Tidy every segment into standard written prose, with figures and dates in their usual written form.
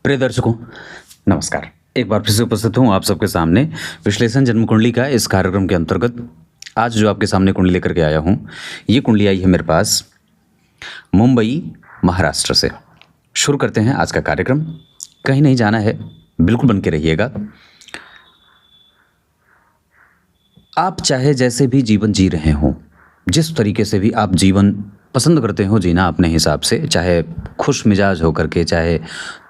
प्रिय दर्शकों, नमस्कार। एक बार फिर से उपस्थित हूँ आप सबके सामने विश्लेषण जन्म कुंडली का इस कार्यक्रम के अंतर्गत। आज जो आपके सामने कुंडली लेकर के आया हूँ, ये कुंडली आई है मेरे पास मुंबई, महाराष्ट्र से। शुरू करते हैं आज का कार्यक्रम। कहीं नहीं जाना है, बिल्कुल बन के रहिएगा। आप चाहे जैसे भी जीवन जी रहे हों, जिस तरीके से भी आप जीवन पसंद करते हो जीना अपने हिसाब से, चाहे खुश मिजाज होकर के, चाहे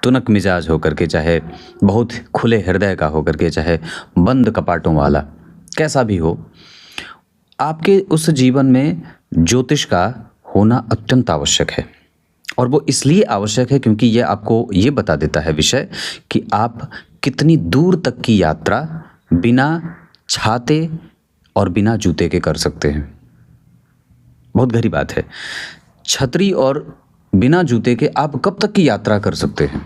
तुनक मिजाज होकर के, चाहे बहुत खुले हृदय का होकर के, चाहे बंद कपाटों वाला, कैसा भी हो, आपके उस जीवन में ज्योतिष का होना अत्यंत आवश्यक है। और वो इसलिए आवश्यक है क्योंकि ये आपको ये बता देता है विषय कि आप कितनी दूर तक की यात्रा बिना छाते और बिना जूते के कर सकते हैं। बहुत गहरी बात है। छतरी और बिना जूते के आप कब तक की यात्रा कर सकते हैं?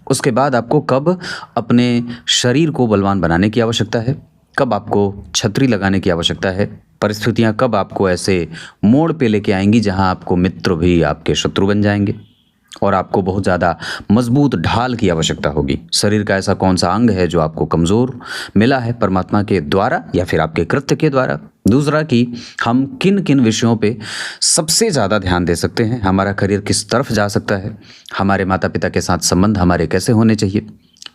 उसके बाद आपको कब अपने शरीर को बलवान बनाने की आवश्यकता है, कब आपको छतरी लगाने की आवश्यकता है, परिस्थितियां कब आपको ऐसे मोड़ पे लेके आएंगी जहां आपको मित्र भी आपके शत्रु बन जाएंगे और आपको बहुत ज़्यादा मजबूत ढाल की आवश्यकता होगी। शरीर का ऐसा कौन सा अंग है जो आपको कमज़ोर मिला है परमात्मा के द्वारा या फिर आपके कृत्य के द्वारा। दूसरा कि हम किन किन विषयों पे सबसे ज़्यादा ध्यान दे सकते हैं, हमारा करियर किस तरफ जा सकता है, हमारे माता पिता के साथ संबंध हमारे कैसे होने चाहिए।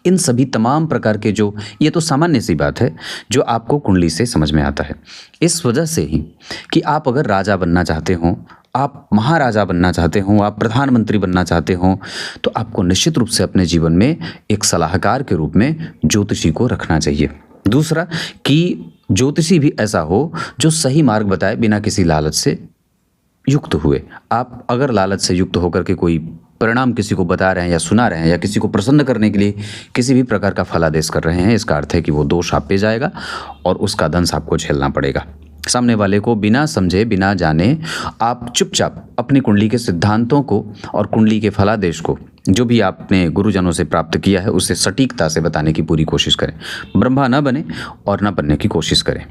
इन सभी तमाम प्रकार के जो, ये तो सामान्य सी बात है जो आपको कुंडली से समझ में आता है। इस वजह से ही कि आप अगर राजा बनना चाहते हो, आप महाराजा बनना चाहते हो, आप प्रधानमंत्री बनना चाहते हो, तो आपको निश्चित रूप से अपने जीवन में एक सलाहकार के रूप में ज्योतिषी को रखना चाहिए। दूसरा कि ज्योतिषी भी ऐसा हो जो सही मार्ग बताए बिना किसी लालच से युक्त हुए। आप अगर लालच से युक्त होकर के कोई परिणाम किसी को बता रहे हैं या सुना रहे हैं या किसी को प्रसन्न करने के लिए किसी भी प्रकार का फलादेश कर रहे हैं, इसका अर्थ है कि वो दोष आप पे जाएगा और उसका दंश आपको झेलना पड़ेगा। सामने वाले को बिना समझे बिना जाने आप चुपचाप अपनी कुंडली के सिद्धांतों को और कुंडली के फलादेश को जो भी आपने गुरुजनों से प्राप्त किया है उसे सटीकता से बताने की पूरी कोशिश करें। ब्रह्मा न बने और न बनने की कोशिश करें।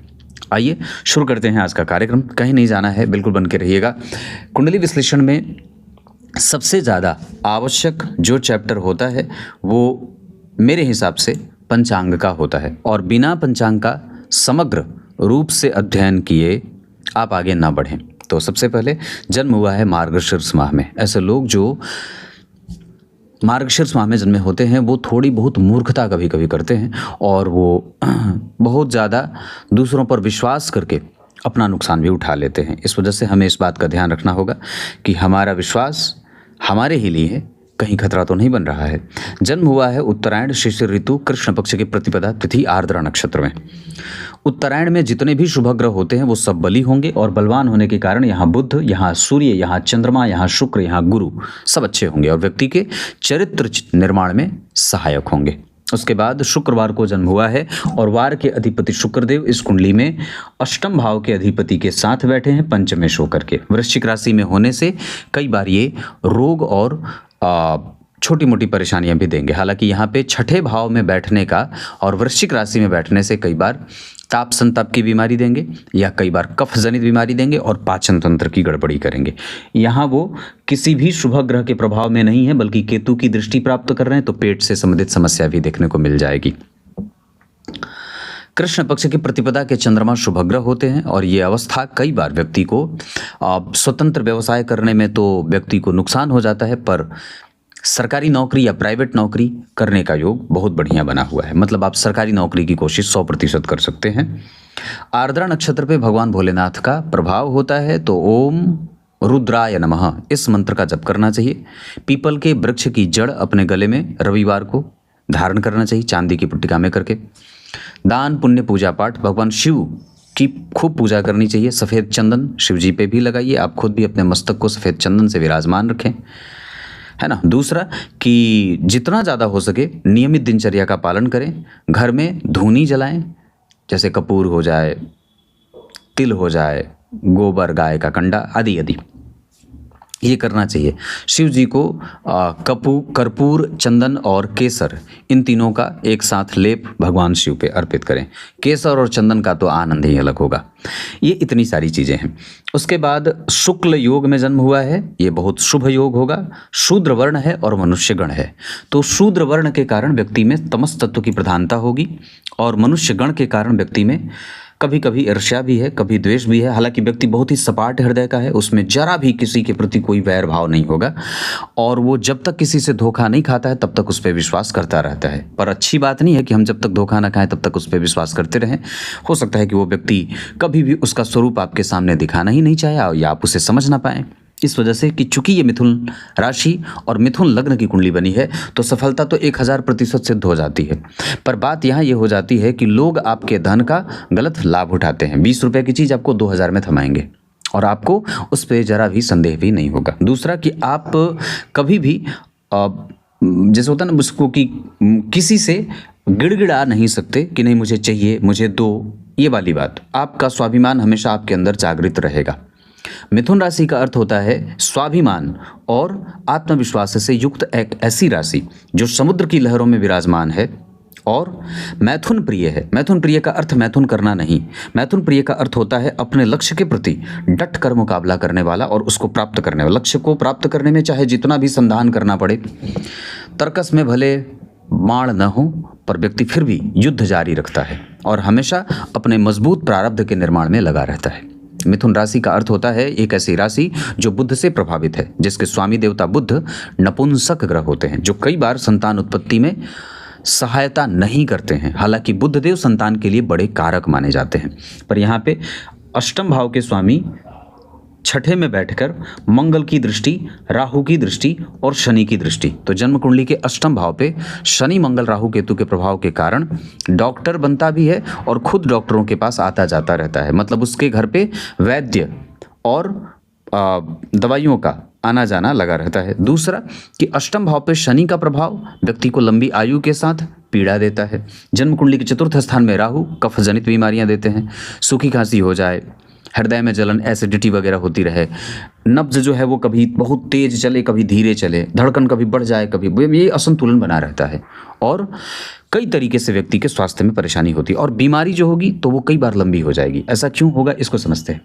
आइए शुरू करते हैं आज का कार्यक्रम। कहीं नहीं जाना है, बिल्कुल बन के रहिएगा। कुंडली विश्लेषण में सबसे ज़्यादा आवश्यक जो चैप्टर होता है वो मेरे हिसाब से पंचांग का होता है और बिना पंचांग का समग्र रूप से अध्ययन किए आप आगे ना बढ़ें। तो सबसे पहले जन्म हुआ है मार्गशीर्ष माह में। ऐसे लोग जो मार्गशीर्ष माह में जन्मे होते हैं वो थोड़ी बहुत मूर्खता कभी कभी करते हैं और वो बहुत ज़्यादा दूसरों पर विश्वास करके अपना नुकसान भी उठा लेते हैं। इस वजह से हमें इस बात का ध्यान रखना होगा कि हमारा विश्वास हमारे ही लिए है, कहीं खतरा तो नहीं बन रहा है। जन्म हुआ है उत्तरायण शिशिर ऋतु कृष्ण पक्ष की प्रतिपदा तिथि आर्द्रा नक्षत्र में। उत्तरायण में जितने भी शुभ ग्रह होते हैं वो सब बली होंगे और बलवान होने के कारण यहाँ बुध, यहाँ सूर्य, यहाँ चंद्रमा, यहाँ शुक्र, यहाँ गुरु सब अच्छे होंगे और व्यक्ति के चरित्र निर्माण में सहायक होंगे। उसके बाद शुक्रवार को जन्म हुआ है और वार के अधिपति शुक्रदेव इस कुंडली में अष्टम भाव के अधिपति के साथ बैठे हैं पंचमेश होकर के। वृश्चिक राशि में होने से कई बार ये रोग और छोटी मोटी परेशानियां भी देंगे। हालांकि यहाँ पे छठे भाव में बैठने का और वृश्चिक राशि में बैठने से कई बार ताप संताप की बीमारी देंगे या कई बार कफ जनित बीमारी देंगे और पाचन तंत्र की गड़बड़ी करेंगे। यहाँ वो किसी भी शुभ ग्रह के प्रभाव में नहीं है बल्कि केतु की दृष्टि प्राप्त कर रहे हैं, तो पेट से संबंधित समस्या भी देखने को मिल जाएगी। कृष्ण पक्ष की प्रतिपदा के चंद्रमा शुभ ग्रह होते हैं और ये अवस्था कई बार व्यक्ति को स्वतंत्र व्यवसाय करने में तो व्यक्ति को नुकसान हो जाता है, पर सरकारी नौकरी या प्राइवेट नौकरी करने का योग बहुत बढ़िया बना हुआ है। मतलब आप सरकारी नौकरी की कोशिश 100% कर सकते हैं। आर्द्रा नक्षत्र पे भगवान भोलेनाथ का प्रभाव होता है, तो ओम रुद्राय नमः इस मंत्र का जप करना चाहिए। पीपल के वृक्ष की जड़ अपने गले में रविवार को धारण करना चाहिए, चांदी की पुट्टिका में करके। दान पुण्य पूजा पाठ भगवान शिव की खूब पूजा करनी चाहिए। सफ़ेद चंदन शिव जी पे भी लगाइए। आप खुद भी अपने मस्तक को सफ़ेद चंदन से विराजमान रखें, है ना। दूसरा कि जितना ज़्यादा हो सके नियमित दिनचर्या का पालन करें। घर में धूनी जलाएं, जैसे कपूर हो जाए, तिल हो जाए, गोबर गाय का कंडा आदि आदि। ये करना चाहिए। शिव जी को कर्पूर, चंदन और केसर, इन तीनों का एक साथ लेप भगवान शिव पे अर्पित करें। केसर और चंदन का तो आनंद ही अलग होगा। ये इतनी सारी चीज़ें हैं। उसके बाद शुक्ल योग में जन्म हुआ है, ये बहुत शुभ योग होगा। शूद्र वर्ण है और मनुष्य गण है, तो शूद्र वर्ण के कारण व्यक्ति में तमस तत्व की प्रधानता होगी और मनुष्य गण के कारण व्यक्ति में कभी कभी ईर्ष्या भी है, कभी द्वेष भी है। हालांकि व्यक्ति बहुत ही सपाट हृदय का है, उसमें जरा भी किसी के प्रति कोई वैर भाव नहीं होगा और वो जब तक किसी से धोखा नहीं खाता है तब तक उस पर विश्वास करता रहता है। पर अच्छी बात नहीं है कि हम जब तक धोखा ना खाएं तब तक उस पर विश्वास करते रहें। हो सकता है कि वो व्यक्ति कभी भी उसका स्वरूप आपके सामने दिखाना ही नहीं चाहे या आप उसे समझ ना पाएं। इस वजह से कि चूंकि ये मिथुन राशि और मिथुन लग्न की कुंडली बनी है तो सफलता तो 1000% सिद्ध हो जाती है। पर बात यहाँ ये हो जाती है कि लोग आपके धन का गलत लाभ उठाते हैं। 20 रुपये की चीज़ आपको 2000 में थमाएंगे और आपको उस पर ज़रा भी संदेह भी नहीं होगा। दूसरा कि आप कभी भी जैसे होता है ना उसको कि किसी से गिड़गिड़ा नहीं सकते कि नहीं मुझे चाहिए, मुझे दो, ये वाली बात। आपका स्वाभिमान हमेशा आपके अंदर जागृत रहेगा। मिथुन राशि का अर्थ होता है स्वाभिमान और आत्मविश्वास से युक्त एक ऐसी राशि जो समुद्र की लहरों में विराजमान है और मैथुन प्रिय है। मैथुन प्रिय का अर्थ मैथुन करना नहीं, मैथुन प्रिय का अर्थ होता है अपने लक्ष्य के प्रति डट कर मुकाबला करने वाला और उसको प्राप्त करने वाला। लक्ष्य को प्राप्त करने में चाहे जितना भी संधान करना पड़े, तर्कस में भले बाण न हो पर व्यक्ति फिर भी युद्ध जारी रखता है और हमेशा अपने मजबूत प्रारब्ध के निर्माण में लगा रहता है। मिथुन राशि का अर्थ होता है एक ऐसी राशि जो बुध से प्रभावित है, जिसके स्वामी देवता बुध नपुंसक ग्रह होते हैं जो कई बार संतान उत्पत्ति में सहायता नहीं करते हैं। हालांकि बुध देव संतान के लिए बड़े कारक माने जाते हैं, पर यहाँ पे अष्टम भाव के स्वामी छठे में बैठकर मंगल की दृष्टि, राहु की दृष्टि और शनि की दृष्टि, तो जन्म कुंडली के अष्टम भाव पे शनि मंगल राहु केतु के प्रभाव के कारण डॉक्टर बनता भी है और खुद डॉक्टरों के पास आता जाता रहता है। मतलब उसके घर पे वैद्य और दवाइयों का आना जाना लगा रहता है। दूसरा कि अष्टम भाव पे शनि का प्रभाव व्यक्ति को लंबी आयु के साथ पीड़ा देता है। जन्म कुंडली के चतुर्थ स्थान में राहु कफ जनित बीमारियां देते हैं, सूखी खांसी हो जाए, हृदय में जलन, एसिडिटी वगैरह होती रहे, नब्ज जो है वो कभी बहुत तेज चले कभी धीरे चले, धड़कन कभी बढ़ जाए कभी, ये असंतुलन बना रहता है और कई तरीके से व्यक्ति के स्वास्थ्य में परेशानी होती है और बीमारी जो होगी तो वो कई बार लंबी हो जाएगी। ऐसा क्यों होगा इसको समझते हैं।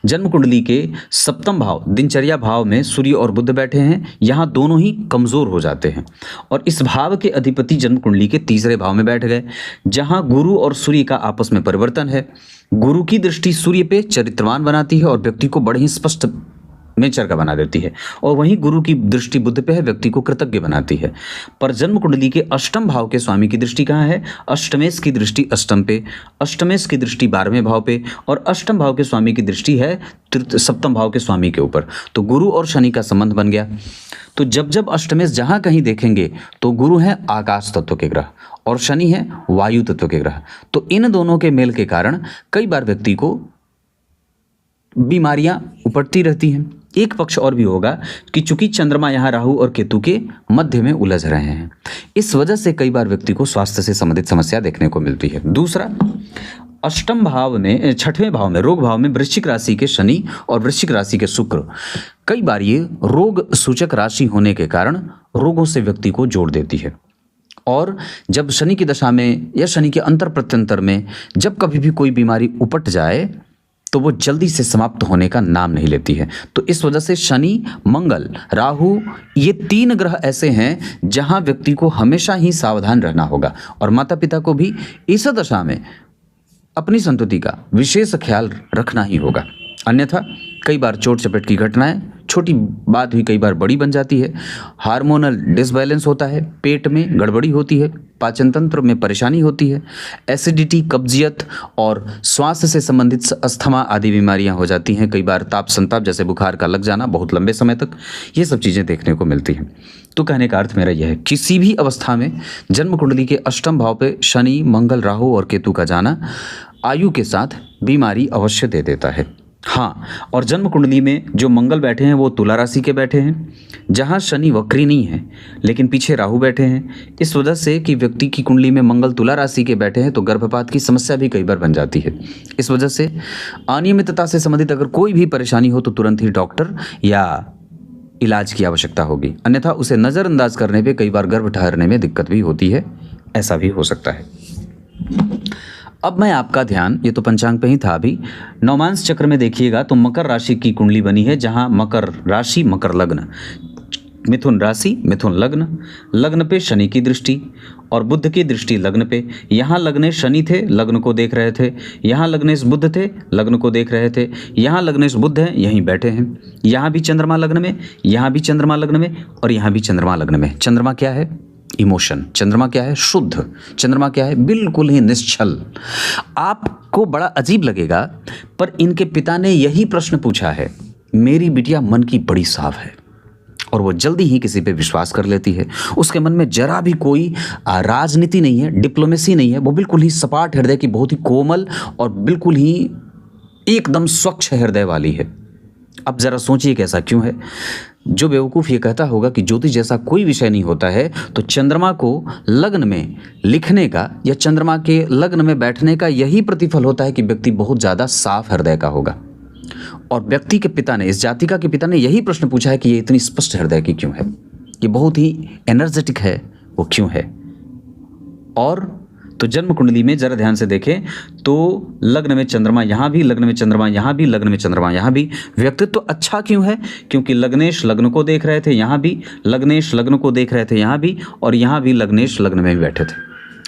जन्म कुंडली के सप्तम भाव दिनचर्या भाव में सूर्य और बुध बैठे हैं, यहाँ दोनों ही कमजोर हो जाते हैं और इस भाव के अधिपति जन्म कुंडली के तीसरे भाव में बैठ गए, जहाँ गुरु और सूर्य का आपस में परिवर्तन है। गुरु की दृष्टि सूर्य पे चरित्रवान बनाती है और व्यक्ति को बड़े ही स्पष्ट नेचर का बना देती है और वहीं गुरु की दृष्टि बुध पे है, व्यक्ति को कृतज्ञ बनाती है। पर जन्म कुंडली के अष्टम भाव के स्वामी की दृष्टि कहाँ है? अष्टमेश की दृष्टि अष्टम पे, अष्टमेश की दृष्टि 12वें भाव पे और अष्टम भाव के स्वामी की दृष्टि है सप्तम भाव के स्वामी के ऊपर। तो गुरु और शनि का संबंध बन गया। तो जब जब अष्टमेश जहाँ कहीं देखेंगे तो गुरु है आकाश तत्व के ग्रह और शनि है वायु तत्व के ग्रह। तो इन दोनों के मेल के कारण कई बार व्यक्ति को बीमारियां उपटती रहती हैं। एक पक्ष और भी होगा कि चूंकि चंद्रमा यहाँ राहु और केतु के मध्य में उलझ रहे हैं, इस वजह से कई बार व्यक्ति को स्वास्थ्य से संबंधित समस्या देखने को मिलती है। दूसरा, अष्टम भाव में, छठवें भाव में, रोग भाव में वृश्चिक राशि के शनि और वृश्चिक राशि के शुक्र, कई बार ये रोग सूचक राशि होने के कारण रोगों से व्यक्ति को जोड़ देती है। और जब शनि की दशा में या शनि के अंतर प्रत्यंतर में जब कभी भी कोई बीमारी उपट जाए तो वो जल्दी से समाप्त होने का नाम नहीं लेती है। तो इस वजह से शनि, मंगल, राहु, ये 3 ग्रह ऐसे हैं जहां व्यक्ति को हमेशा ही सावधान रहना होगा और माता पिता को भी इस दशा में अपनी संतति का विशेष ख्याल रखना ही होगा। अन्यथा कई बार चोट चपेट की घटनाएं, छोटी बात भी कई बार बड़ी बन जाती है। हार्मोनल डिसबैलेंस होता है, पेट में गड़बड़ी होती है, पाचन तंत्र में परेशानी होती है, एसिडिटी, कब्जियत और श्वास से संबंधित अस्थमा आदि बीमारियां हो जाती हैं। कई बार ताप संताप जैसे बुखार का लग जाना बहुत लंबे समय तक, ये सब चीज़ें देखने को मिलती हैं। तो कहने का अर्थ मेरा यह है, किसी भी अवस्था में जन्म कुंडली के अष्टम भाव पे शनि, मंगल, राहु और केतु का जाना आयु के साथ बीमारी अवश्य दे देता है। हाँ, और जन्म कुंडली में जो मंगल बैठे हैं वो तुला राशि के बैठे हैं, जहाँ शनि वक्री नहीं है लेकिन पीछे राहु बैठे हैं। इस वजह से कि व्यक्ति की कुंडली में मंगल तुला राशि के बैठे हैं तो गर्भपात की समस्या भी कई बार बन जाती है। इस वजह से अनियमितता से संबंधित अगर कोई भी परेशानी हो तो तुरंत ही डॉक्टर या इलाज की आवश्यकता होगी, अन्यथा उसे नज़रअंदाज करने पे कई बार गर्भ ठहरने में दिक्कत भी होती है, ऐसा भी हो सकता है। अब मैं आपका ध्यान, ये तो पंचांग पे ही था अभी, नवमांश चक्र में देखिएगा तो मकर राशि की कुंडली बनी है, जहां मकर राशि मकर लग्न, मिथुन राशि मिथुन लग्न, लग्न पे शनि की दृष्टि और बुध की दृष्टि लग्न पे। यहाँ लग्नेश शनि थे, लग्न को देख रहे थे, यहाँ लग्नेश बुध थे, लग्न को देख रहे थे, यहाँ लग्नेश बुध हैं, यहीं बैठे हैं, यहाँ भी चंद्रमा लग्न में, यहाँ भी चंद्रमा लग्न में और यहाँ भी चंद्रमा लग्न में। चंद्रमा क्या है? इमोशन। चंद्रमा क्या है? शुद्ध। चंद्रमा क्या है? बिल्कुल ही निश्चल। आपको बड़ा अजीब लगेगा पर इनके पिता ने यही प्रश्न पूछा है, मेरी बिटिया मन की बड़ी साफ है, और वो जल्दी ही किसी पे विश्वास कर लेती है। उसके मन में जरा भी कोई राजनीति नहीं है, डिप्लोमेसी नहीं है, वो बिल्कुल ही सपाट हृदय की, बहुत ही कोमल और बिल्कुल ही एकदम स्वच्छ हृदय वाली है। अब जरा सोचिए कैसा क्यों है। जो बेवकूफ़ ये कहता होगा कि ज्योतिष जैसा कोई विषय नहीं होता है, तो चंद्रमा को लग्न में लिखने का या चंद्रमा के लग्न में बैठने का यही प्रतिफल होता है कि व्यक्ति बहुत ज़्यादा साफ हृदय का होगा। और व्यक्ति के पिता ने, इस जातिका के पिता ने यही प्रश्न पूछा है कि ये इतनी स्पष्ट हृदय की क्यों है, ये बहुत ही एनर्जेटिक है, वो क्यों है। और तो जन्म कुंडली में जरा ध्यान से देखें तो लग्न में चंद्रमा यहाँ भी, लग्न में चंद्रमा यहाँ भी, लग्न में चंद्रमा यहाँ भी। व्यक्तित्व तो अच्छा क्यों है? क्योंकि लग्नेश लग्न को देख रहे थे यहाँ भी, लग्नेश लग्न को देख रहे थे यहाँ भी, और यहाँ भी लग्नेश लग्न में भी बैठे थे।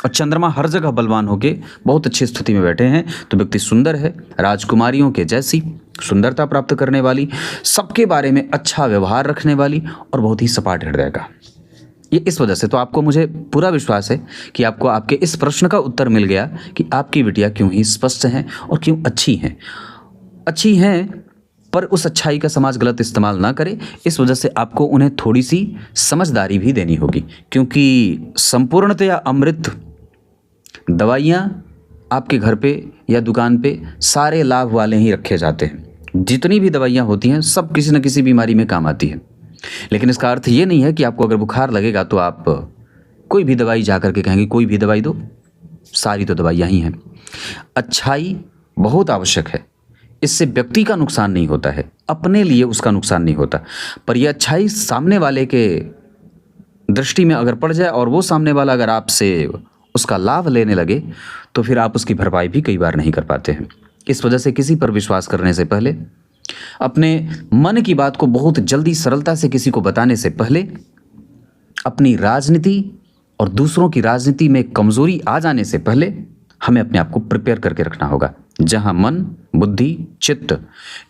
और चंद्रमा हर जगह बलवान होके बहुत अच्छी स्थिति में बैठे हैं, तो व्यक्ति सुंदर है, राजकुमारियों के जैसी सुंदरता प्राप्त करने वाली, सबके बारे में अच्छा व्यवहार रखने वाली और बहुत ही सपाट हृदय का। ये इस वजह से तो आपको, मुझे पूरा विश्वास है कि आपको आपके इस प्रश्न का उत्तर मिल गया कि आपकी बिटिया क्यों ही स्पष्ट हैं और क्यों अच्छी हैं। अच्छी हैं पर उस अच्छाई का समाज गलत इस्तेमाल ना करे, इस वजह से आपको उन्हें थोड़ी सी समझदारी भी देनी होगी, क्योंकि संपूर्णतया अमृत दवाइयाँ आपके घर पे या दुकान पे सारे लाभ वाले ही रखे जाते हैं। जितनी भी दवाइयाँ होती हैं सब किसी न किसी बीमारी में काम आती है, लेकिन इसका अर्थ ये नहीं है कि आपको अगर बुखार लगेगा तो आप कोई भी दवाई जा करके कहेंगे कोई भी दवाई दो, सारी तो दवाइयाँ ही हैं। अच्छाई बहुत आवश्यक है, इससे व्यक्ति का नुकसान नहीं होता है, अपने लिए उसका नुकसान नहीं होता, पर यह अच्छाई सामने वाले के दृष्टि में अगर पड़ जाए और वो सामने वाला अगर आपसे उसका लाभ लेने लगे तो फिर आप उसकी भरपाई भी कई बार नहीं कर पाते हैं। इस वजह से किसी पर विश्वास करने से पहले, अपने मन की बात को बहुत जल्दी सरलता से किसी को बताने से पहले, अपनी राजनीति और दूसरों की राजनीति में कमजोरी आ जाने से पहले हमें अपने आप को प्रिपेयर करके रखना होगा, जहां मन, बुद्धि, चित्त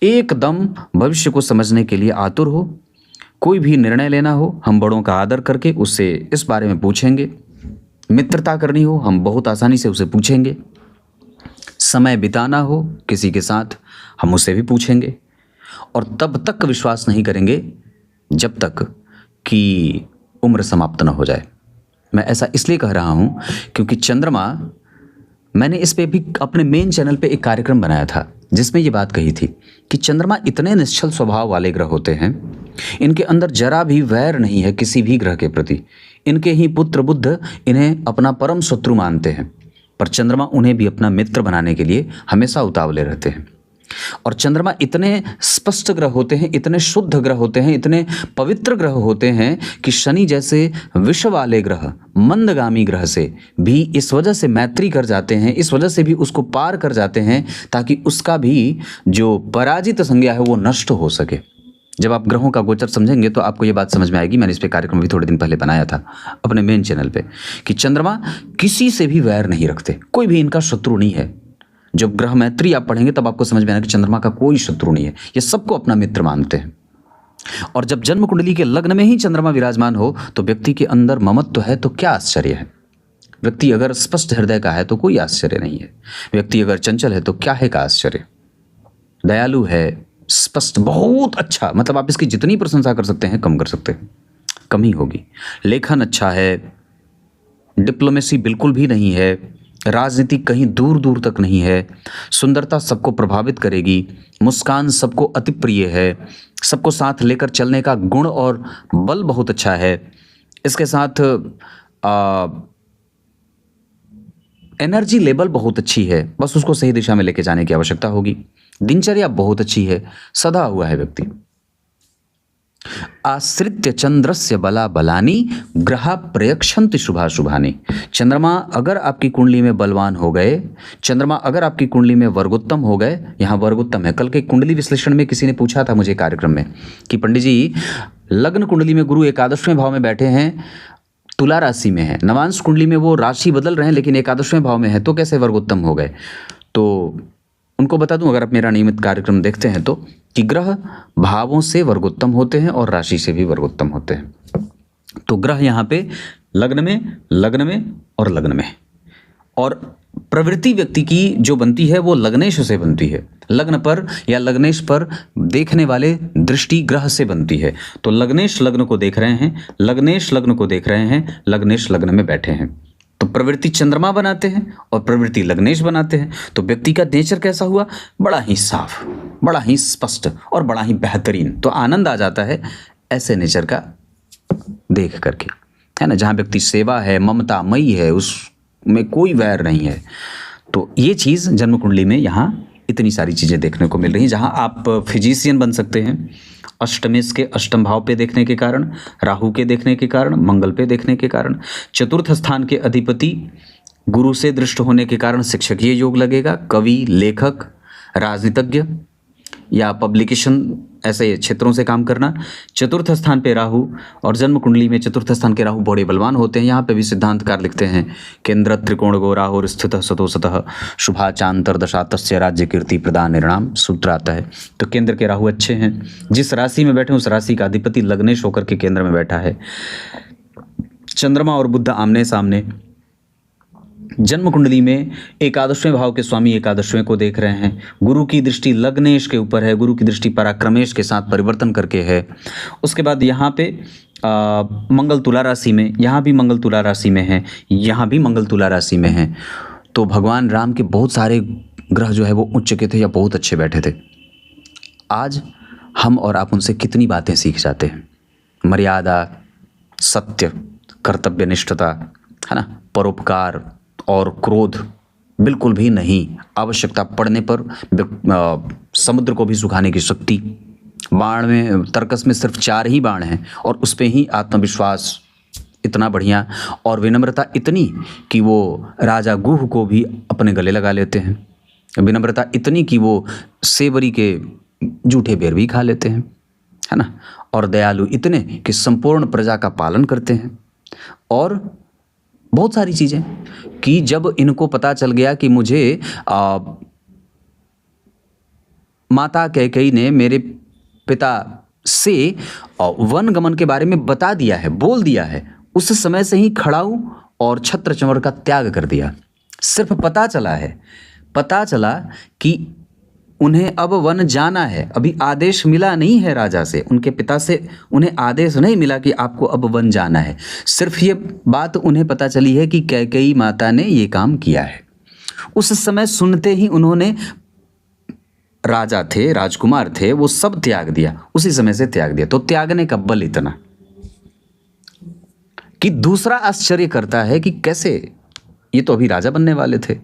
एकदम भविष्य को समझने के लिए आतुर हो। कोई भी निर्णय लेना हो, हम बड़ों का आदर करके उससे इस बारे में पूछेंगे। मित्रता करनी हो, हम बहुत आसानी से उसे पूछेंगे। समय बिताना हो किसी के साथ, हम उससे भी पूछेंगे। और तब तक विश्वास नहीं करेंगे जब तक कि उम्र समाप्त न हो जाए। मैं ऐसा इसलिए कह रहा हूँ क्योंकि चंद्रमा, मैंने इस पे भी अपने मेन चैनल पे एक कार्यक्रम बनाया था जिसमें ये बात कही थी कि चंद्रमा इतने निश्चल स्वभाव वाले ग्रह होते हैं, इनके अंदर जरा भी वैर नहीं है किसी भी ग्रह के प्रति। इनके ही पुत्र बुध इन्हें अपना परम शत्रु मानते हैं, पर चंद्रमा उन्हें भी अपना मित्र बनाने के लिए हमेशा उतावले रहते हैं। और चंद्रमा इतने स्पष्ट ग्रह होते हैं, इतने शुद्ध ग्रह होते हैं, इतने पवित्र ग्रह होते हैं कि शनि जैसे विष वाले ग्रह, मंदगामी ग्रह से भी इस वजह से मैत्री कर जाते हैं, इस वजह से भी उसको पार कर जाते हैं ताकि उसका भी जो पराजित संज्ञा है वो नष्ट हो सके। जब आप ग्रहों का गोचर समझेंगे तो आपको ये बात समझ में आएगी। मैंने इस पे कार्यक्रम भी थोड़े दिन पहले बनाया था अपने मेन चैनल पे कि चंद्रमा किसी से भी वैर नहीं रखते, कोई भी इनका शत्रु नहीं है। जब ग्रह मैत्री आप पढ़ेंगे तब आपको समझ में आएगा कि चंद्रमा का कोई शत्रु नहीं है, ये सबको अपना मित्र मानते हैं। और जब जन्म कुंडली के लग्न में ही चंद्रमा विराजमान हो तो व्यक्ति के अंदर ममत्व है तो क्या आश्चर्य है। व्यक्ति अगर स्पष्ट हृदय का है तो कोई आश्चर्य नहीं है, व्यक्ति अगर चंचल है तो क्या है का आश्चर्य। दयालु है, स्पष्ट, बहुत अच्छा, मतलब आप इसकी जितनी प्रशंसा कर सकते हैं कम कर सकते हैं, कम ही होगी। लेखन अच्छा है, डिप्लोमेसी बिल्कुल भी नहीं है, राजनीति कहीं दूर दूर तक नहीं है, सुंदरता सबको प्रभावित करेगी, मुस्कान सबको अति प्रिय है, सबको साथ लेकर चलने का गुण और बल बहुत अच्छा है। इसके साथ एनर्जी लेवल बहुत अच्छी है, बस उसको सही दिशा में लेके जाने की आवश्यकता होगी। दिनचर्या बहुत अच्छी है, सदा हुआ है व्यक्ति। आश्रित्य चंद्रस्य बला बलानी ग्रहा प्रयक्षन्ति शुभाशुभानि। चंद्रमा अगर आपकी कुंडली में बलवान हो गए, चंद्रमा अगर आपकी कुंडली में वर्गोत्तम हो गए, यहाँ वर्गोत्तम है। कल के कुंडली विश्लेषण में किसी ने पूछा था मुझे कार्यक्रम में कि पंडित जी, लग्न कुंडली में गुरु एकादशवें भाव में बैठे हैं, तुला राशि में है, नवांश कुंडली में वो राशि बदल रहे हैं लेकिन एकादशवें भाव में है, तो कैसे वर्गोत्तम हो गए? तो उनको बता दूं, अगर आप मेरा नियमित कार्यक्रम देखते हैं तो, कि ग्रह भावों से वर्गोत्तम होते हैं और राशि से भी वर्गोत्तम होते हैं। तो ग्रह यहाँ पे लग्न में, लग्न में और लग्न में, और प्रवृत्ति व्यक्ति की जो बनती है वो लग्नेश से बनती है। लग्न पर या लग्नेश पर देखने वाले दृष्टि ग्रह से बनती है। तो लग्नेश लग्न को देख रहे हैं, लग्नेश लग्न को देख रहे हैं, लग्नेश लग्न में बैठे हैं, तो प्रवृत्ति चंद्रमा बनाते हैं और प्रवृत्ति लग्नेश बनाते हैं। तो व्यक्ति का नेचर कैसा हुआ? बड़ा ही साफ, बड़ा ही स्पष्ट और बड़ा ही बेहतरीन। तो आनंद आ जाता है ऐसे नेचर का देख करके, है ना। जहाँ व्यक्ति सेवा है, ममतामयी है, उसमें कोई वैर नहीं है। तो ये चीज़ जन्म कुंडली में यहाँ इतनी सारी चीज़ें देखने को मिल रही हैं। जहाँ आप फिजिशियन बन सकते हैं अष्टमेश के अष्टम भाव पे देखने के कारण, राहु के देखने के कारण, मंगल पे देखने के कारण, चतुर्थ स्थान के अधिपति गुरु से दृष्ट होने के कारण शिक्षकीय योग लगेगा। कवि, लेखक, राजनीतिज्ञ या पब्लिकेशन ऐसे क्षेत्रों से काम करना। चतुर्थ स्थान पे राहु, और जन्म कुंडली में चतुर्थ स्थान के राहु बड़े बलवान होते हैं। यहाँ पे भी सिद्धांतकार लिखते हैं, केंद्र त्रिकोण गो राहुर स्थित सतोषतः शुभाचांतरदशा तस्य राज्य कीर्ति प्रदान निर्णाम सूत्र आता है। तो केंद्र के राहु अच्छे हैं, जिस राशि में बैठे उस राशि का अधिपति लग्नेश होकर के केंद्र में बैठा है। चंद्रमा और बुध आमने सामने। जन्म कुंडली में एकादशवें भाव के स्वामी एकादशवें को देख रहे हैं। गुरु की दृष्टि लग्नेश के ऊपर है, गुरु की दृष्टि पराक्रमेश के साथ परिवर्तन करके है। उसके बाद यहाँ पे मंगल तुला राशि में, यहाँ भी मंगल तुला राशि में है, यहाँ भी मंगल तुला राशि में है। तो भगवान राम के बहुत सारे ग्रह जो है वो उच्च के थे या बहुत अच्छे बैठे थे। आज हम और आप उनसे कितनी बातें सीख जाते हैं। मर्यादा, सत्य, कर्तव्यनिष्ठता, है ना, परोपकार और क्रोध बिल्कुल भी नहीं। आवश्यकता पड़ने पर समुद्र को भी सुखाने की शक्ति। बाण में, तर्कस में सिर्फ 4 ही बाण हैं और उस पे ही आत्मविश्वास इतना बढ़िया और विनम्रता इतनी कि वो राजा गुह को भी अपने गले लगा लेते हैं। विनम्रता इतनी कि वो सेवरी के जूठे बेर भी खा लेते हैं, है ना। और दयालु इतने कि संपूर्ण प्रजा का पालन करते हैं। और बहुत सारी चीज़ें कि जब इनको पता चल गया कि मुझे माता कैकेयी ने मेरे पिता से वनगमन के बारे में बता दिया है, बोल दिया है, उस समय से ही खड़ाऊ और छत्र चंवर का त्याग कर दिया। सिर्फ पता चला है, पता चला कि उन्हें अब वन जाना है। अभी आदेश मिला नहीं है राजा से, उनके पिता से उन्हें आदेश नहीं मिला कि आपको अब वन जाना है। सिर्फ ये बात उन्हें पता चली है कि कैकेयी माता ने ये काम किया है। उस समय सुनते ही उन्होंने, राजा थे, राजकुमार थे, वो सब त्याग दिया, उसी समय से त्याग दिया। तो त्यागने का बल इतना कि दूसरा आश्चर्य करता है कि कैसे, ये तो अभी राजा बनने वाले थे,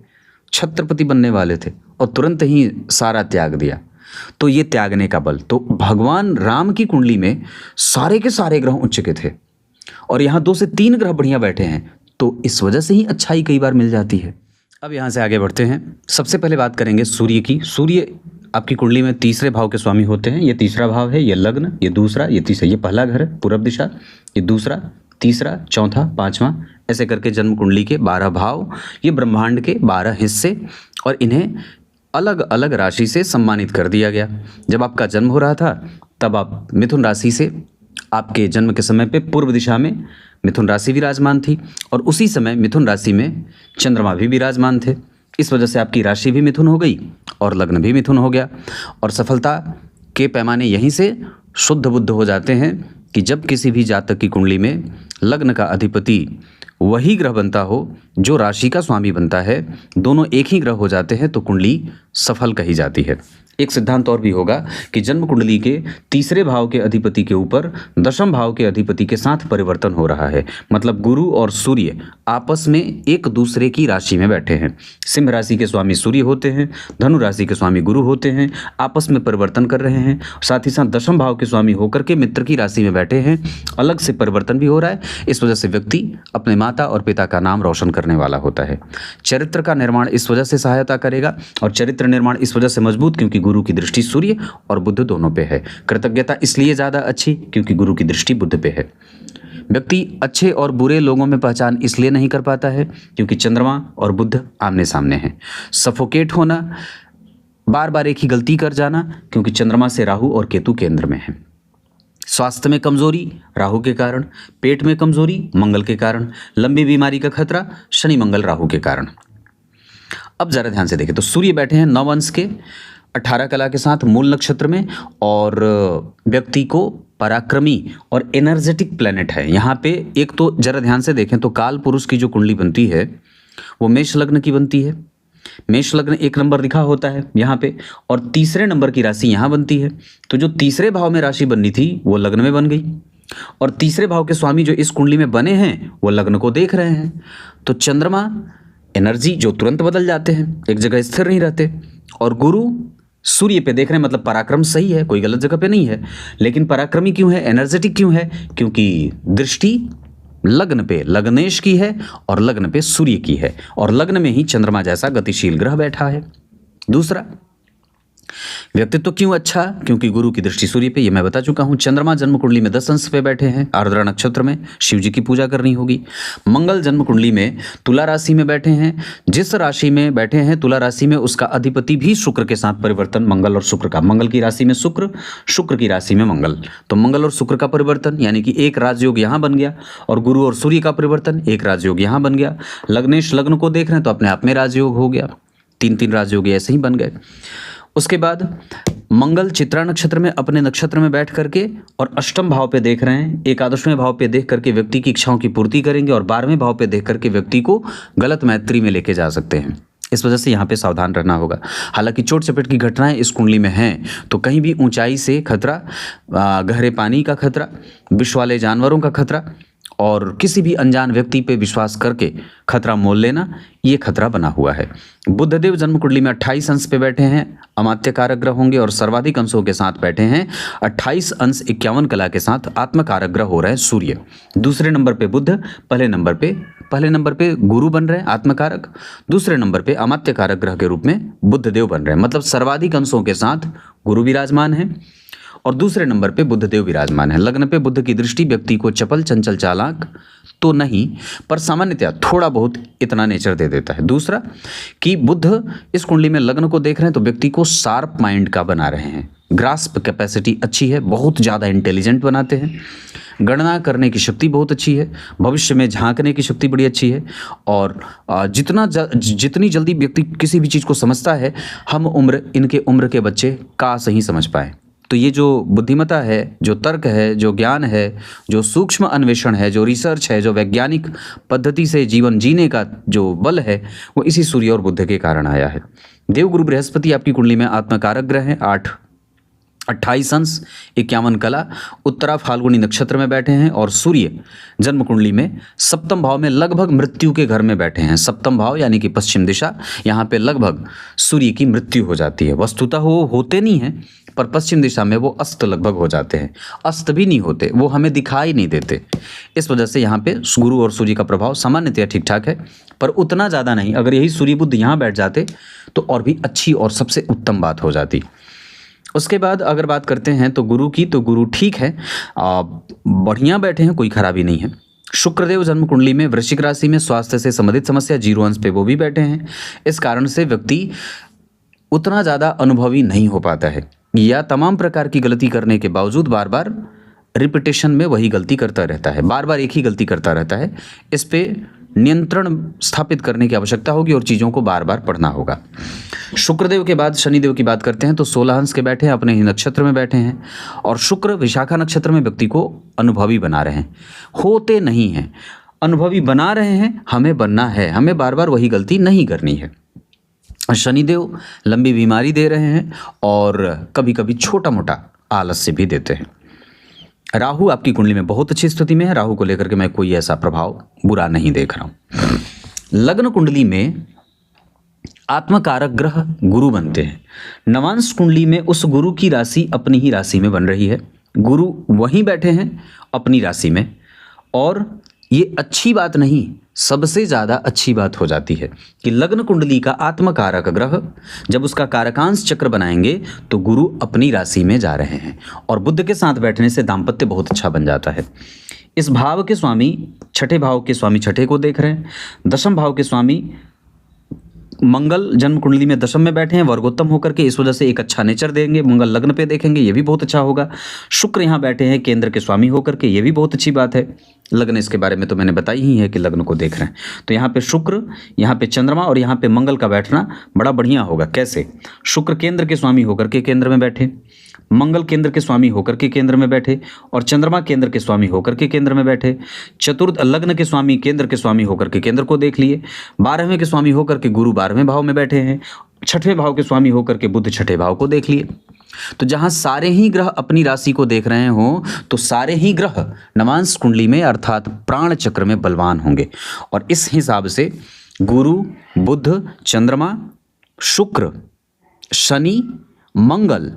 छत्रपति बनने वाले थे और तुरंत ही सारा त्याग दिया। तो ये त्यागने का बल। तो भगवान राम की कुंडली में सारे के सारे ग्रह उच्च के थे और यहाँ 2 से 3 ग्रह बढ़िया बैठे हैं। तो इस वजह से ही अच्छाई कई बार मिल जाती है। अब यहाँ से आगे बढ़ते हैं। सबसे पहले बात करेंगे सूर्य की। सूर्य आपकी कुंडली में तीसरे भाव के स्वामी होते हैं। ये तीसरा भाव है, ये लग्न, ये दूसरा, ये तीसरा, ये पहला घर है पूरब दिशा, ये दूसरा, तीसरा, चौथा, पांचवा, ऐसे करके जन्म कुंडली के 12 भाव, ये ब्रह्मांड के 12 हिस्से, और इन्हें अलग अलग राशि से सम्मानित कर दिया गया। जब आपका जन्म हो रहा था तब आप मिथुन राशि से, आपके जन्म के समय पे पूर्व दिशा में मिथुन राशि विराजमान थी और उसी समय मिथुन राशि में चंद्रमा भी विराजमान थे। इस वजह से आपकी राशि भी मिथुन हो गई और लग्न भी मिथुन हो गया। और सफलता के पैमाने यहीं से शुद्ध बुद्ध हो जाते हैं कि जब किसी भी जातक की कुंडली में लग्न का अधिपति वही ग्रह बनता हो जो राशि का स्वामी बनता है, दोनों एक ही ग्रह हो जाते हैं तो कुंडली सफल कही जाती है। एक सिद्धांत और भी होगा कि जन्म कुंडली के तीसरे भाव के अधिपति के ऊपर दशम भाव के अधिपति के साथ परिवर्तन हो रहा है। मतलब गुरु और सूर्य आपस में एक दूसरे की राशि में बैठे हैं। सिंह राशि के स्वामी सूर्य होते हैं, धनु राशि के स्वामी गुरु होते हैं, आपस में परिवर्तन कर रहे हैं। साथ ही साथ दशम भाव के स्वामी होकर के मित्र की राशि में बैठे हैं, अलग से परिवर्तन भी हो रहा है। इस वजह से व्यक्ति अपने माता और पिता का नाम रोशन करने वाला होता है। चरित्र का निर्माण इस वजह से सहायता करेगा, और चरित्र निर्माण इस वजह से मजबूत क्योंकि गुरु की दृष्टि सूर्य और बुध दोनों पे है। कृतज्ञता इसलिए ज़्यादा अच्छी क्योंकि गुरु की दृष्टि बुध पे है। व्यक्ति अच्छे और बुरे लोगों में पहचान इसलिए नहीं कर पाता है क्योंकि चंद्रमा और बुध आमने सामने हैं। सफोकेट होना, बार बार एक ही गलती कर जाना क्योंकि चंद्रमा से राहु और केतु केंद्र में है। स्वास्थ्य में कमजोरी राहु के कारण, पेट में कमजोरी मंगल के कारण, लंबी बीमारी का खतरा शनि मंगल राहु के कारण। अब जरा ध्यान से देखें तो सूर्य बैठे हैं 9 अंश के 18 कला के साथ मूल नक्षत्र में, और व्यक्ति को पराक्रमी और एनर्जेटिक प्लेनेट है। यहाँ पे एक तो जरा ध्यान से देखें तो काल पुरुष की जो कुंडली बनती है वो मेष लग्न की बनती है। मेष लग्न 1 नंबर लिखा होता है यहाँ पे, और तीसरे नंबर की राशि यहाँ बनती है। तो जो तीसरे भाव में राशि बननी थी वो लग्न में बन गई, और तीसरे भाव के स्वामी जो इस कुंडली में बने हैं वो लग्न को देख रहे हैं। तो चंद्रमा एनर्जी जो तुरंत बदल जाते हैं, एक जगह स्थिर नहीं रहते, और गुरु सूर्य पे देख रहे हैं। मतलब पराक्रम सही है, कोई गलत जगह पे नहीं है, लेकिन पराक्रमी क्यों है, एनर्जेटिक क्यों है? क्योंकि दृष्टि लग्न पे लग्नेश की है और लग्न पे सूर्य की है, और लग्न में ही चंद्रमा जैसा गतिशील ग्रह बैठा है। दूसरा, व्यक्तित्व क्यों अच्छा? क्योंकि गुरु की दृष्टि सूर्य पे, ये मैं बता चुका हूं। चंद्रमा जन्म कुंडली में 10 अंश पे बैठे हैं, आर्द्रा नक्षत्र में, शिव जी की पूजा करनी होगी। मंगल जन्म कुंडली में तुला राशि में बैठे हैं। जिस राशि में बैठे हैं तुला राशि में, उसका अधिपति भी शुक्र के साथ परिवर्तन, मंगल और शुक्र का। मंगल की राशि में शुक्र, शुक्र की राशि में मंगल, तो मंगल और शुक्र का परिवर्तन, यानी कि एक राजयोग यहां बन गया, और गुरु और सूर्य का परिवर्तन, एक राजयोग यहां बन गया। लग्नेश लग्न को देख रहे हैं तो अपने आप में राजयोग हो गया, 3 राजयोग ऐसे ही बन गए। उसके बाद मंगल चित्रा नक्षत्र में अपने नक्षत्र में बैठ करके और अष्टम भाव पे देख रहे हैं, एकादशवें भाव पे देख करके व्यक्ति की इच्छाओं की पूर्ति करेंगे, और 12वें भाव पे देख करके व्यक्ति को गलत मैत्री में लेके जा सकते हैं। इस वजह से यहाँ पे सावधान रहना होगा। हालांकि चोट चपेट की घटनाएं इस कुंडली में हैं, तो कहीं भी ऊंचाई से खतरा, गहरे पानी का खतरा, विष वाले जानवरों का खतरा, और किसी भी अनजान व्यक्ति पे विश्वास करके खतरा मोल लेना, ये खतरा बना हुआ है। बुधदेव जन्म कुंडली में 28 अंश पे बैठे हैं, अमात्य कारक ग्रह होंगे, और सर्वाधिक अंशों के साथ बैठे हैं 28 अंश 51 कला के साथ आत्म कारक ग्रह हो रहे हैं सूर्य। दूसरे नंबर पे बुध, पहले नंबर पे गुरु बन रहे हैं आत्मकारक, दूसरे नंबर पे अमात्य कारक ग्रह के रूप में बुधदेव बन रहे हैं। मतलब सर्वाधिक अंशों के साथ गुरु विराजमान है, और दूसरे नंबर पे बुधदेव विराजमान है। लग्न पे बुध की दृष्टि व्यक्ति को चपल, चंचल, चालाक तो नहीं, पर सामान्यतया थोड़ा बहुत इतना नेचर दे देता है। दूसरा कि बुध इस कुंडली में लग्न को देख रहे हैं तो व्यक्ति को शार्प माइंड का बना रहे हैं। ग्रास्प कैपेसिटी अच्छी है, बहुत ज़्यादा इंटेलिजेंट बनाते हैं, गणना करने की शक्ति बहुत अच्छी है, भविष्य में झांकने की शक्ति बड़ी अच्छी है, और जितनी जल्दी व्यक्ति किसी भी चीज़ को समझता है, इनके उम्र के बच्चे का सही समझ पाए। तो ये जो बुद्धिमत्ता है, जो तर्क है, जो ज्ञान है, जो सूक्ष्म अन्वेषण है, जो रिसर्च है, जो वैज्ञानिक पद्धति से जीवन जीने का जो बल है, वो इसी सूर्य और बुध के कारण आया है। देवगुरु बृहस्पति आपकी कुंडली में आत्मकारक ग्रह हैं, 28 अंश 51 कला, उत्तरा फाल्गुनी नक्षत्र में बैठे हैं, और सूर्य जन्म कुंडली में सप्तम भाव में लगभग मृत्यु के घर में बैठे हैं। सप्तम भाव यानी कि पश्चिम दिशा, यहाँ पे लगभग सूर्य की मृत्यु हो जाती है। वस्तुतः वो होते नहीं हैं, पर पश्चिम दिशा में वो अस्त लगभग हो जाते हैं। अस्त भी नहीं होते, वो हमें दिखाई नहीं देते। इस वजह से यहाँ पे गुरु और सूर्य का प्रभाव सामान्यतया ठीक ठाक है, पर उतना ज़्यादा नहीं। अगर यही सूर्य बुध यहाँ बैठ जाते तो और भी अच्छी और सबसे उत्तम बात हो जाती। उसके बाद अगर बात करते हैं तो गुरु की, तो गुरु ठीक है, बढ़िया बैठे हैं, कोई खराबी नहीं है। शुक्रदेव जन्म कुंडली में वृश्चिक राशि में स्वास्थ्य से संबंधित समस्या 0 अंश पे वो भी बैठे हैं। इस कारण से व्यक्ति उतना ज़्यादा अनुभवी नहीं हो पाता है, या तमाम प्रकार की गलती करने के बावजूद बार बार रिपीटेशन में वही गलती करता रहता है, बार बार एक ही गलती करता रहता है। इस पे नियंत्रण स्थापित करने की आवश्यकता होगी और चीज़ों को बार बार पढ़ना होगा। शुक्रदेव के बाद शनिदेव की बात करते हैं तो 16 अंश के बैठे हैं, अपने ही नक्षत्र में बैठे हैं, और शुक्र विशाखा नक्षत्र में व्यक्ति को अनुभवी बना रहे हैं। होते नहीं हैं, अनुभवी बना रहे हैं, हमें बनना है, हमें बार बार वही गलती नहीं करनी है। शनिदेव लंबी बीमारी दे रहे हैं और कभी कभी छोटा मोटा आलस्य भी देते हैं। राहु आपकी कुंडली में बहुत अच्छी स्थिति में है। राहु को लेकर के मैं कोई ऐसा प्रभाव बुरा नहीं देख रहा हूं। लग्न कुंडली में आत्मकारक ग्रह गुरु बनते हैं। नवांश कुंडली में उस गुरु की राशि अपनी ही राशि में बन रही है। गुरु वहीं बैठे हैं अपनी राशि में, और ये अच्छी बात नहीं, सबसे ज़्यादा अच्छी बात हो जाती है कि लग्न कुंडली का आत्मकारक ग्रह जब उसका कारकांश चक्र बनाएंगे तो गुरु अपनी राशि में जा रहे हैं, और बुध के साथ बैठने से दाम्पत्य बहुत अच्छा बन जाता है। इस भाव के स्वामी छठे भाव के स्वामी छठे को देख रहे हैं। दशम भाव के स्वामी मंगल जन्म कुंडली में दशम में बैठे हैं वर्गोत्तम होकर के, इस वजह से एक अच्छा नेचर देंगे। मंगल लग्न पे देखेंगे, ये भी बहुत अच्छा होगा। शुक्र यहाँ बैठे हैं केंद्र के स्वामी होकर के, ये भी बहुत अच्छी बात है। लग्न इसके बारे में तो मैंने बताई ही है कि लग्न को देख रहे हैं, तो यहाँ पे शुक्र, यहाँ पे चंद्रमा और यहाँ पे मंगल का बैठना बड़ा बढ़िया होगा। कैसे? शुक्र केंद्र के स्वामी होकर के केंद्र में बैठे, मंगल केंद्र के स्वामी होकर के केंद्र में बैठे, और चंद्रमा केंद्र के स्वामी होकर के केंद्र में बैठे। चतुर्थ लग्न के स्वामी केंद्र के स्वामी होकर के केंद्र को देख लिए। 12वें के स्वामी होकर के गुरु 12वें भाव में बैठे हैं। छठवें भाव के स्वामी होकर के बुध छठे भाव को देख लिए। तो जहां सारे ही ग्रह अपनी राशि को देख रहे हों तो सारे ही ग्रह नवांश कुंडली में अर्थात प्राण चक्र में बलवान होंगे, और इस हिसाब से गुरु, बुध, चंद्रमा, शुक्र, शनि, मंगल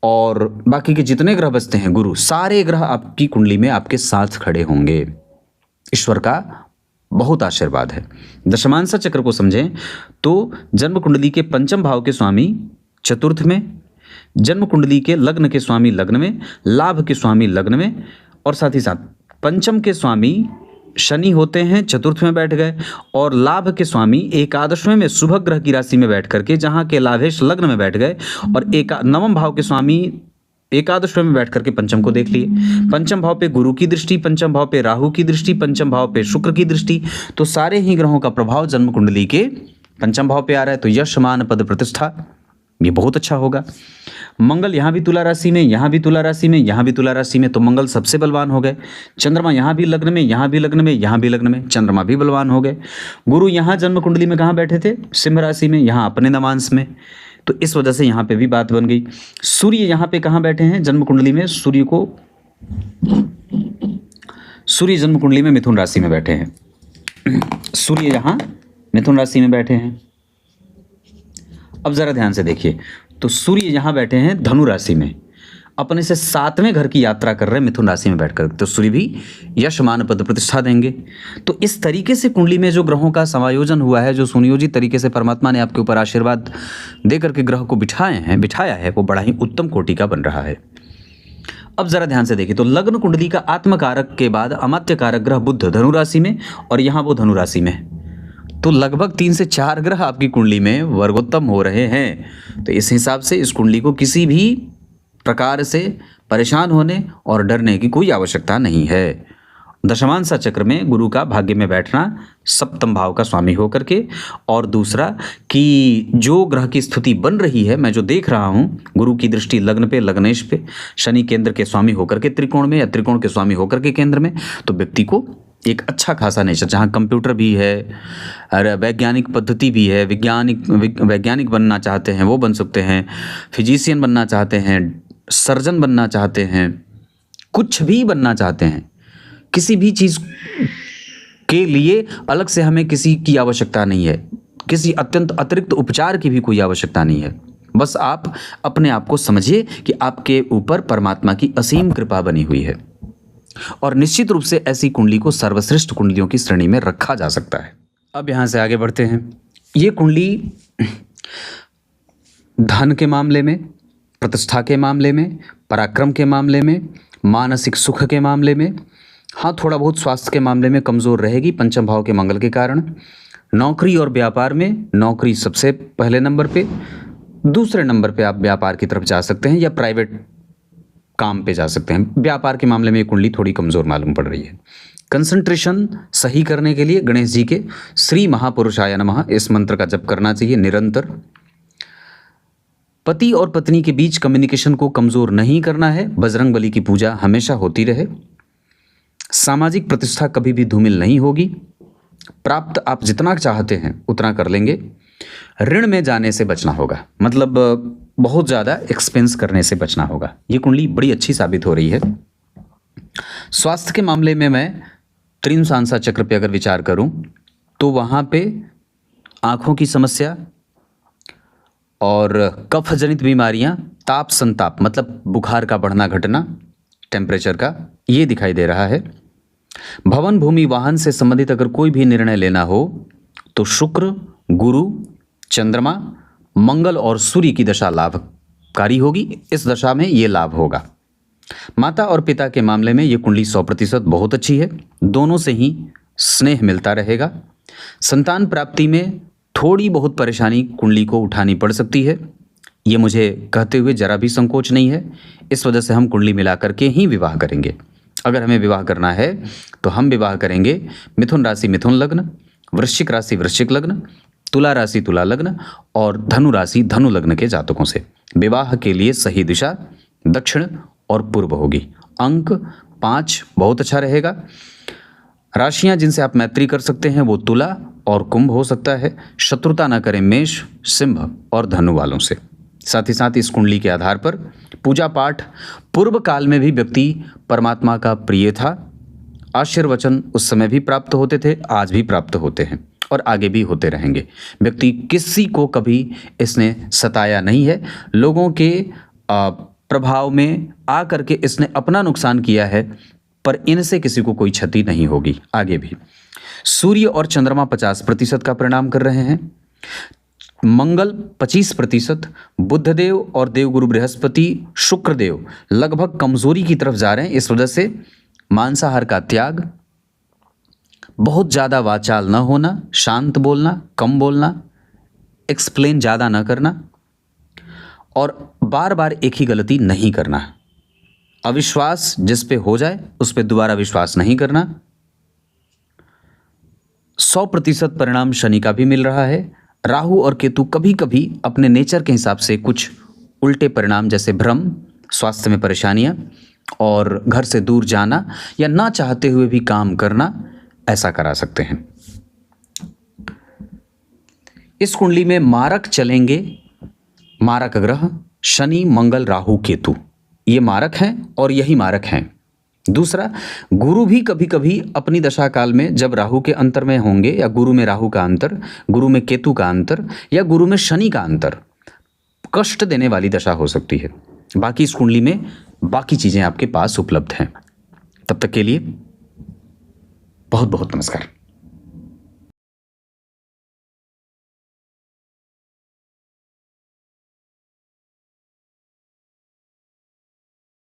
और बाकी के जितने ग्रह बचते हैं, गुरु, सारे ग्रह आपकी कुंडली में आपके साथ खड़े होंगे। ईश्वर का बहुत आशीर्वाद है। दशमांश चक्र को समझें तो जन्म कुंडली के पंचम भाव के स्वामी चतुर्थ में, जन्म कुंडली के लग्न के स्वामी लग्न में, लाभ के स्वामी लग्न में, और साथ ही साथ पंचम के स्वामी शनि होते हैं, चतुर्थ में बैठ गए, और लाभ के स्वामी एकादशवें में शुभ ग्रह की राशि में बैठ करके जहां के लाभेश लग्न में बैठ गए, और नवम भाव के स्वामी एकादशवें में बैठ करके पंचम को देख लिए। पंचम भाव पे गुरु की दृष्टि, पंचम भाव पे राहु की दृष्टि, पंचम भाव पे शुक्र की दृष्टि, तो सारे ही ग्रहों का प्रभाव जन्म कुंडली के पंचम भाव पे आ रहा है। तो यश, मान, पद, प्रतिष्ठा, ये बहुत अच्छा होगा। मंगल यहाँ भी तुला राशि में, यहाँ भी तुला राशि में, यहाँ भी तुला राशि में, तो मंगल सबसे बलवान हो गए। चंद्रमा यहाँ भी लग्न में, यहाँ भी लग्न में, यहाँ भी लग्न में, चंद्रमा भी बलवान हो गए। गुरु यहाँ जन्म कुंडली में कहाँ बैठे थे? सिंह राशि में, यहाँ अपने नवांश में, तो इस वजह से यहाँ पे भी बात बन गई। सूर्य यहाँ पे कहाँ बैठे हैं जन्म कुंडली में? सूर्य जन्म कुंडली में मिथुन राशि में बैठे हैं। सूर्य यहाँ मिथुन राशि में बैठे हैं। अब जरा ध्यान से देखिए, तो सूर्य यहाँ बैठे हैं धनु राशि में, अपने से 7वें घर की यात्रा कर रहे हैं मिथुन राशि में बैठकर, तो सूर्य भी यश, मान, पद, प्रतिष्ठा देंगे। तो इस तरीके से कुंडली में जो ग्रहों का समायोजन हुआ है, जो सुनियोजित तरीके से परमात्मा ने आपके ऊपर आशीर्वाद दे करके ग्रह को बिठाया है, वो बड़ा ही उत्तम कोटि का बन रहा है। अब जरा ध्यान से देखिए, तो लग्न कुंडली का आत्मकारक के बाद अमात्य कारक ग्रह बुध धनु राशि में, और यहाँ वो धनु राशि में, तो लगभग 3 से 4 ग्रह आपकी कुंडली में वर्गोत्तम हो रहे हैं। तो इस हिसाब से इस कुंडली को किसी भी प्रकार से परेशान होने और डरने की कोई आवश्यकता नहीं है। दशमांश चक्र में गुरु का भाग्य में बैठना सप्तम भाव का स्वामी होकर के, और दूसरा कि जो ग्रह की स्थिति बन रही है, मैं जो देख रहा हूँ, गुरु की दृष्टि लग्न पे, लग्नेश पे, शनि केंद्र के स्वामी होकर के त्रिकोण में, या त्रिकोण के स्वामी होकर के केंद्र में, तो व्यक्ति को एक अच्छा खासा नेचर, जहाँ कंप्यूटर भी है और वैज्ञानिक पद्धति भी है, वैज्ञानिक बनना चाहते हैं वो बन सकते हैं, फिजिशियन बनना चाहते हैं, सर्जन बनना चाहते हैं, कुछ भी बनना चाहते हैं, किसी भी चीज़ के लिए अलग से हमें किसी की आवश्यकता नहीं है, किसी अत्यंत अतिरिक्त उपचार की भी कोई आवश्यकता नहीं है। बस आप अपने आप को समझिए कि आपके ऊपर परमात्मा की असीम कृपा बनी हुई है, और निश्चित रूप से ऐसी कुंडली को सर्वश्रेष्ठ कुंडलियों की श्रेणी में रखा जा सकता है। अब यहाँ से आगे बढ़ते हैं। ये कुंडली धन के मामले में, प्रतिष्ठा के मामले में, पराक्रम के मामले में, मानसिक सुख के मामले में, हाँ थोड़ा बहुत स्वास्थ्य के मामले में कमज़ोर रहेगी पंचम भाव के मंगल के कारण। नौकरी और व्यापार में, नौकरी सबसे पहले नंबर पे, दूसरे नंबर पे आप व्यापार की तरफ जा सकते हैं या प्राइवेट काम पे जा सकते हैं। व्यापार के मामले में ये कुंडली थोड़ी कमज़ोर मालूम पड़ रही है। कंसंट्रेशन सही करने के लिए गणेश जी के श्री महापुरुषाय नमः इस मंत्र का जप करना चाहिए निरंतर। पति और पत्नी के बीच कम्युनिकेशन को कमज़ोर नहीं करना है, बजरंग बली की पूजा हमेशा होती रहे। सामाजिक प्रतिष्ठा कभी भी धूमिल नहीं होगी। प्राप्त आप जितना चाहते हैं उतना कर लेंगे। ऋण में जाने से बचना होगा, मतलब बहुत ज़्यादा एक्सपेंस करने से बचना होगा। ये कुंडली बड़ी अच्छी साबित हो रही है। स्वास्थ्य के मामले में मैं त्रिशांसा चक्र पे अगर विचार करूं तो वहाँ पे आँखों की समस्या और कफ जनित बीमारियाँ, ताप संताप मतलब बुखार का बढ़ना घटना, टेम्परेचर का, ये दिखाई दे रहा है। भवन भूमि वाहन से संबंधित अगर कोई भी निर्णय लेना हो तो शुक्र, गुरु, चंद्रमा, मंगल और सूर्य की दशा लाभकारी होगी। इस दशा में ये लाभ होगा। माता और पिता के मामले में ये कुंडली 100% बहुत अच्छी है। दोनों से ही स्नेह मिलता रहेगा। संतान प्राप्ति में थोड़ी बहुत परेशानी कुंडली को उठानी पड़ सकती है, ये मुझे कहते हुए जरा भी संकोच नहीं है। इस वजह से हम कुंडली मिला करके ही विवाह करेंगे। अगर हमें विवाह करना है तो हम विवाह करेंगे मिथुन राशि मिथुन लग्न, वृश्चिक राशि वृश्चिक लग्न, तुला राशि तुला लग्न और धनु राशि धनु लग्न के जातकों से। विवाह के लिए सही दिशा दक्षिण और पूर्व होगी। अंक 5 बहुत अच्छा रहेगा। राशियां जिनसे आप मैत्री कर सकते हैं वो तुला और कुंभ हो सकता है। शत्रुता न करें मेष, सिंह और धनु वालों से। साथ ही साथ इस कुंडली के आधार पर पूजा पाठ, पूर्व काल में भी व्यक्ति परमात्मा का प्रिय था। आशीर्वचन उस समय भी प्राप्त होते थे, आज भी प्राप्त होते हैं और आगे भी होते रहेंगे। व्यक्ति किसी को कभी इसने सताया नहीं है। लोगों के प्रभाव में आ करके इसने अपना नुकसान किया है, पर इनसे किसी को कोई क्षति नहीं होगी आगे भी। सूर्य और चंद्रमा 50% का परिणाम कर रहे हैं। मंगल 25%, बुधदेव और देवगुरु बृहस्पति, शुक्रदेव लगभग कमजोरी की तरफ जा रहे हैं। इस वजह से मांसाहार का त्याग, बहुत ज़्यादा वाचाल न होना, शांत बोलना, कम बोलना, एक्सप्लेन ज़्यादा न करना और बार बार एक ही गलती नहीं करना। अविश्वास जिस पे हो जाए उस पे दोबारा विश्वास नहीं करना। 100% परिणाम शनि का भी मिल रहा है। राहु और केतु कभी कभी अपने नेचर के हिसाब से कुछ उल्टे परिणाम, जैसे भ्रम, स्वास्थ्य में परेशानियां और घर से दूर जाना या ना चाहते हुए भी काम करना, ऐसा करा सकते हैं। इस कुंडली में मारक चलेंगे, मारक ग्रह शनि, मंगल, राहु, केतु, ये मारक हैं और यही मारक हैं। दूसरा, गुरु भी कभी कभी अपनी दशा काल में जब राहु के अंतर में होंगे या गुरु में राहु का अंतर, गुरु में केतु का अंतर या गुरु में शनि का अंतर कष्ट देने वाली दशा हो सकती है। बाकी इस कुंडली में बाकी चीज़ें आपके पास उपलब्ध हैं। तब तक के लिए बहुत बहुत नमस्कार।